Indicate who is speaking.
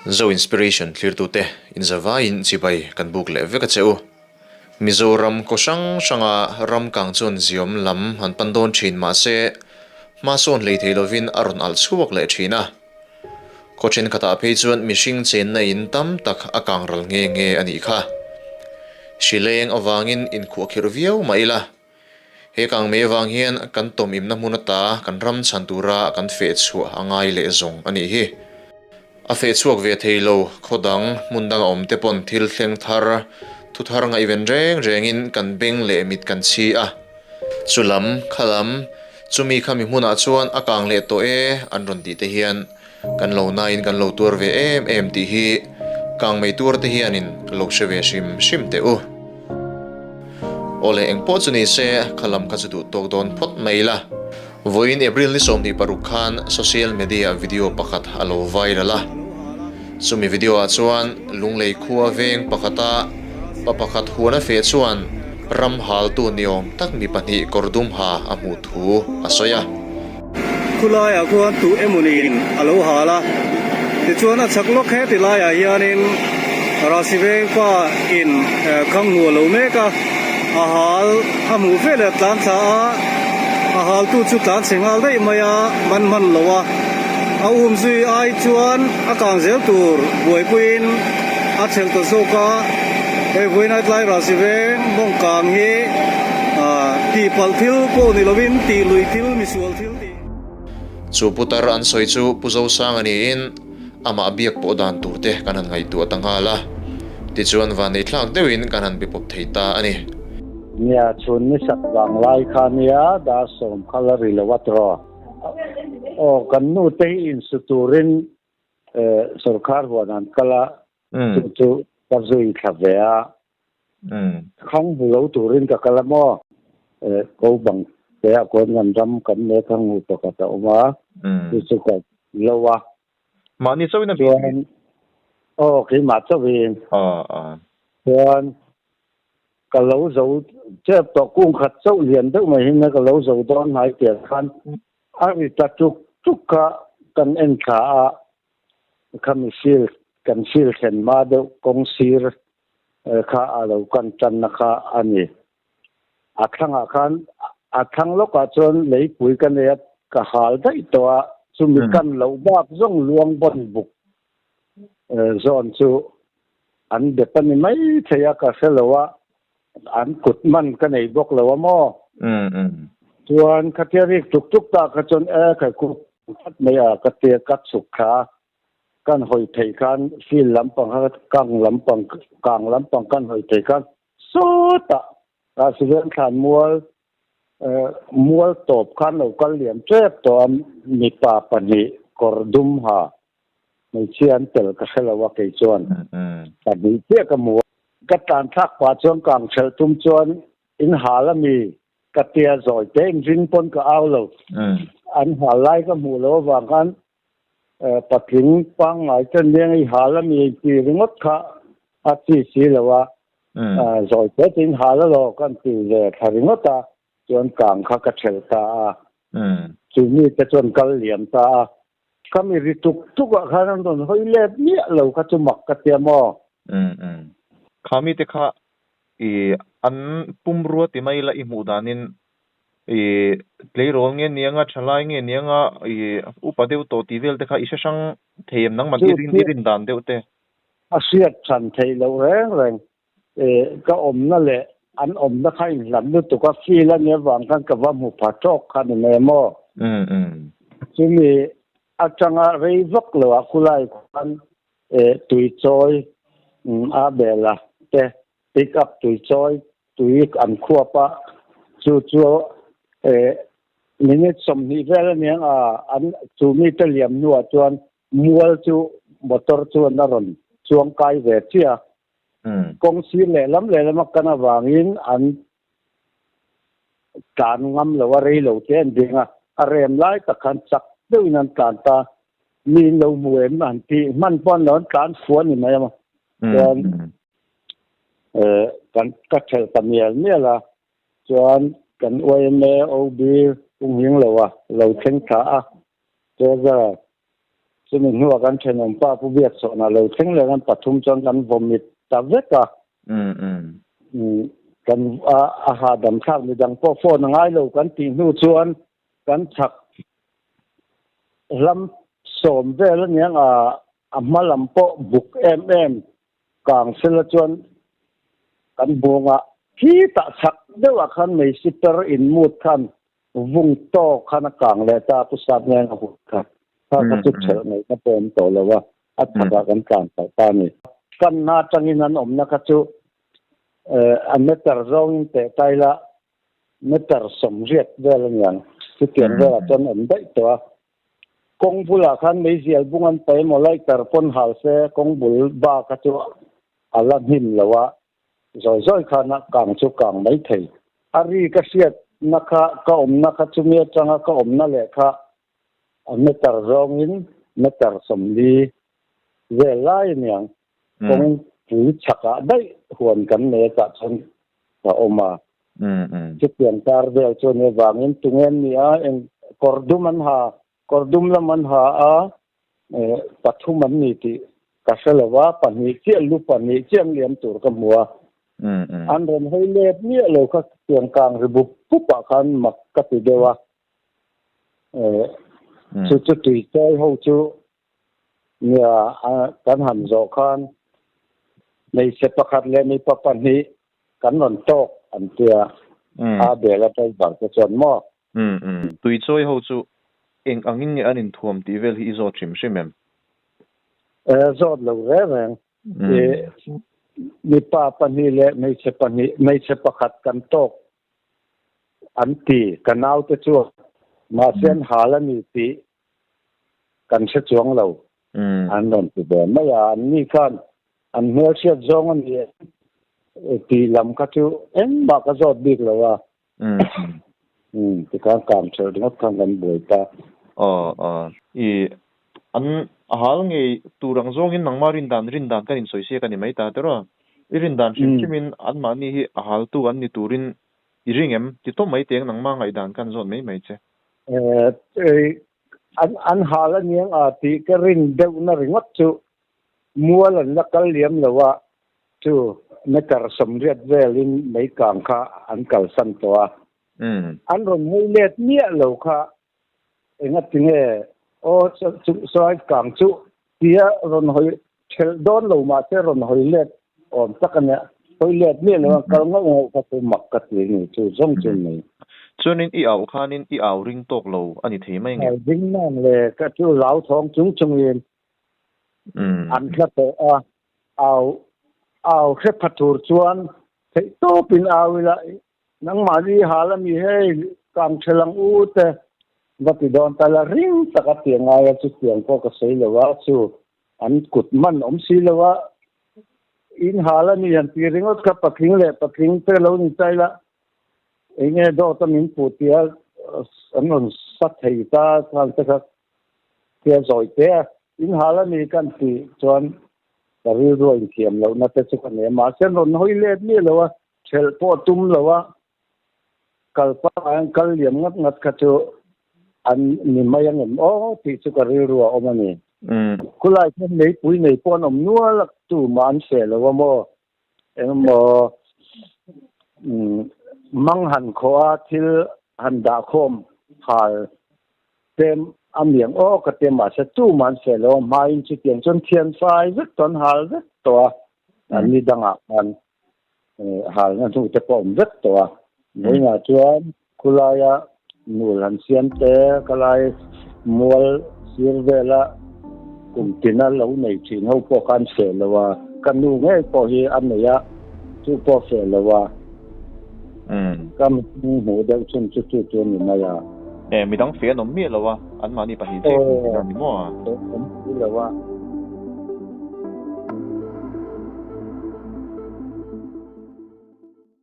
Speaker 1: Zo inspiration clear tu te in zawa in chibai kan buk le veka cheu Mizoram ko shanga ram kang chon ziom lam han pandon thin ma se ma son le thelovin aron al chuak le thina ko chen kata phe chuan mishing chen na in tam tak akang ral nge nge ani kha shileng awangin in khu khir viau maila he kang me wang hian kan tom im na munata kan ram chantura kan fe chu angai le zong ani hi a fe chuak ve theilo khodang mundang om te pon thil thleng thar thu thar ngai ven reng rengin kan beng le mit kan chi a chulam khalam chumi khami huna chuan akang le to e an ron ti te hian kan lo na in kan lo tur ve em ti hi kang mei tur te hianin lo sheve shim te u ole engpo chuni se khalam kha chu tok don phot maila voin april ni som ni parukhan social media video pakhat alo viral la chumi video a chuan lunglei khuwa veng pakhata papakhat huana fe chuan ram haltu niom tak mi pahnih kordum ha amu thu asoya
Speaker 2: khulaya khuan tu emunin alo hala ti chuan a chaklok he ti laya hianin rasiveng pa in khang nu lo meka a hal amu vele tlan cha a hal tu chu tlan singal dei maya man lowa a zui ai chuan a kang zel tur buai puin a chel to soka e buina tlai rasiveng mong kang hi ti pal thil ko ni lovin ti lui thil mi sual thil ti
Speaker 1: chu putar an soi chu Zosanga'n in ama biak po dan tur te kanan ngai tu atangala ti chuan van nei thlak deuin kanan bi pop theita ani
Speaker 3: nia chun ni sak wang lai khania da som khalari lawatro o kan nu te in suturin sarkar huanan kala chu pazui khavea khang bulo turin ka kalamo ko bang te a ko ngam ram kan ne khang hu to ka ta uma chu ka lowa
Speaker 4: ma ni chawina bi
Speaker 3: o ki ma chawin chuan ka lo zo che to kung khat chau lian deuh mai hin ka lo zo don hai te khan a ri ta chuk ka kan en kha a kamisil kan sil khen ma de kong sir kha a lo kan chan na kha ani a thang lo ka chon lei pui kan ya ka hal dai to a chumi kan lo ba zong luang bon buk zon chu an de pan mai thaya ka selawa an kut man ka nei bok lawa mo chuan khatheri tuk ta ka chon ka ku phat mai a ka te ka chuk kha kan hoi thei kan fil lampang ha kang lampang kan hoi thei kan so ta ra siven khan mual top khan lo kal liam trep to Mipa Pahnih kordum ha mai chian tel ka selawa ke chuan ta bi te ka mu ka tan thak pa chuan kang chel tum chuan in halami ka tia zoi te ring pon ka aulo an halai ka mu lo wang kan patling pang ngai chen leng I halami ti ringot kha a chi si lawa zoi te tin halalo kan ti le tharingota chuan kang kha ka chel ta chu ni te chuan kal liam ta kami ri tuk a khanan don hoi le mi lo ka chu mak ka tia mo
Speaker 4: khami te kha an pumruwa ti mai la I mu danin leirol nge nianga thalai nge nianga upadeu to ti vel te kha isa sang theim nang man irin dan deu te
Speaker 3: asiat chan thei lo reng ka om na le an om na khain lam nu to ka fil an ya wang kan ka wa mu pha tok khan ne mo chumi atanga rei vok lo a kulai kan tui choi a bela te pick up tui choi tui an khuapa chu minute som ni vel niang an chu mi te liam nu a chuan mual chu motor chu na ron chuang kai ve chia kong si le lam kana wangin an kan ngam lo wa rei lo ten dinga a rem lai ta khan chak deu nan kan ta mi lo muem an ti man pon non kan fuan ni mai ma kan ka thel tamiel ne la chuan kan OMA OB kung hing lo theng tha a cho ra จะมีหัวกันเชนอมป้าผู้เบียดสอนเลยทั้งเลยกันปฐุมจนกันวมิดตาเวกะกันอาหารดำข้างมีดังพ่อโฟนง่ายเลยกันตีนูชวนกันฉักลำสมเวลเนี้ยมาลำโปบุกกลางเสลจวนกันบวงที่ตะฉักเดี๋ยวขันไม่สิตรอินมูดขันวงโตขันกลางเลยตาผู้สาวเงี้ยหุ่นครับถ้ากระตุกเฉยในกระโปรงโตเลยว่าอัตรากันกลางสายตานี่กันนาจังอินันอมนักจุอันเมตรร้องแต่ใจละเมตรสมเรียดเวลอย่างที่เกี่ยนเวลจนอมได้ตัวกงบุลขันไม่เสียบุงันไปหมดเลยแต่ปนหาเสกงบุลบ้ากระจุอัลลัหิมละว่าจ่อยๆขันกลางจุกลางไม่ถึงอารีกเสียดนักก็อมนักจุเมียจังก็อมนั่นแหละค่ะเมตรร้องอินเมตรสมดีเวลาอย่างกงผูฉักได้หวนกันเนจัดชนพระอมาจะเปลี่ยนการเวลจนในบางอินตุเงินเนี่ยเองกอร์ดุมันหากอร์ดุมละมันหาปัทุมันนี่ที่กัสเลวะปันนี้เชี่ยลูปันนี้เชี่ยงเลี้ยมตัวกับมัวอันเรนให้เล็บเนี่ยเราก็เปลี่ยนกลางระบบปุ๊บปะคันมักกติเดวะจุดที่ใจเขาจูเนี่ยการหันโจคันในเสพขัดและในปะปันนี้กันนนโตกอันเดียอาเบลไปบังจะจนหม้อ
Speaker 4: ตุยช่วยเขาจูเองอังอินเนี่ยอันอินทวมตีเวลฮิโซชิมใช่ไหม
Speaker 3: โจดเราเรื่องมีปะปันนี้และในเสพปันนี้ในเสพขัดกันโตกอันตีกันเอาจะชั่วมาเส้นหาละมีตีกันเสจวงเราอันนั้นคือแบบไม่อันนี้กันอันเมื่อเสียจงอันนี้ตีลำก็จูบากระโดดบิ๊กเลยว่าที่การเชิดงดทางกันบ่อยตา
Speaker 4: อันหาลังไงตูรังจงอินนังมารินดานกันอินสวยเสียกันนี่ไม่ตาแต่ว่ารินดานชิมินอันมานี่ฮัลตูอันนี่ตูรินริงเอ็มที่ต้องไม่เตียงนังมาไงดานกันจนไม่เจ
Speaker 3: อันหาละเนียงตีกระรินเดวนริงวัดจูมัวหลันละกัลเลียมเลยว่าจูไม่กระสมเรียดเวลินไม่กลางค่ะอันกัลสันตัวอันรอนให้เล็ดเนี่ยเลยค่ะเอ็งจริงโอ้สายกลางจูเดียรอนหอยเชลดอนเลยมาเจรอนหอยเล็ดอ่อนสักเนี่ยหอยเล็ดเนี่ยเลยว่ากัลงงก็เป็นหมักกระตีนี่จูส่งจูนี่
Speaker 4: ส่วนนี้อีเอาข้านี่อีเอาริงตกโลอันนี้ถือไม่ไง
Speaker 3: ริงนั่นเลยก็จูเหลาทองจุงเย็นอันก็แต่เอาแค่พัดถูชวนที่โตเป็นเอาเวลานังมาดีหาละมีให้กางเชลังอูแต่วัดที่โดนแต่ละริงตะกัดเตียงไงจุดเตียงก็เสียเลยว่าจูอันกุดมันอมสีเลยว่าอินหาละมีอันตีริงก็ปักทิ้งเลยปักทิ้งแต่เราหนีใจละเองโดนตั้งมินปูเตียอันนั้นสัตย์ที่ตาทางตะกัดเตียจอยเตียอินหาละมีกันตีจวนแต่เรื่องรวยเขียมเราน่าจะสุขเนี่ยมาเส้นรถหอยเล็ดนี่เลยว่าเชลโปตุ้มเลยว่ากัลปะกัลเลียมงัดกระโจอันนี้ไม่ยังเห็นโอ้ที่สุขเรื่องรัวออกมานี่คุณไล่เช่นไหนปุ๋ยไหนปนอมนัวลักตู่มันเสียเลยว่าโมเอ็งโมมังหันขวาทิลหันดาคมหายเต็มอเมียงโอ้ก็เต็มมาจะตู้มันเสียแล้วมาอินจิเตียงจนเทียนไฟรึตอนหารึตัวอันนี้ดังอ่ะมันหางั้นทุกจะป้อมรึตัวนี่ไงจวนคุลายะนูลันเซียนเตะก็เลยมัวเสียเวลากลุ่มที่นั่นเราในที่เขาพอการเสียแล้วว่ากันนูไงพอเฮอันนี้ทุกพอเสียแล้วว่าก็มีหูเดียวชนจุดๆนี่มาอย่า
Speaker 4: มีต้องเสียหนมเมียแล้ววะอันมานี่ไปเห็นเจ๊นี่มั่ว
Speaker 3: ผมคิดแล้วว่า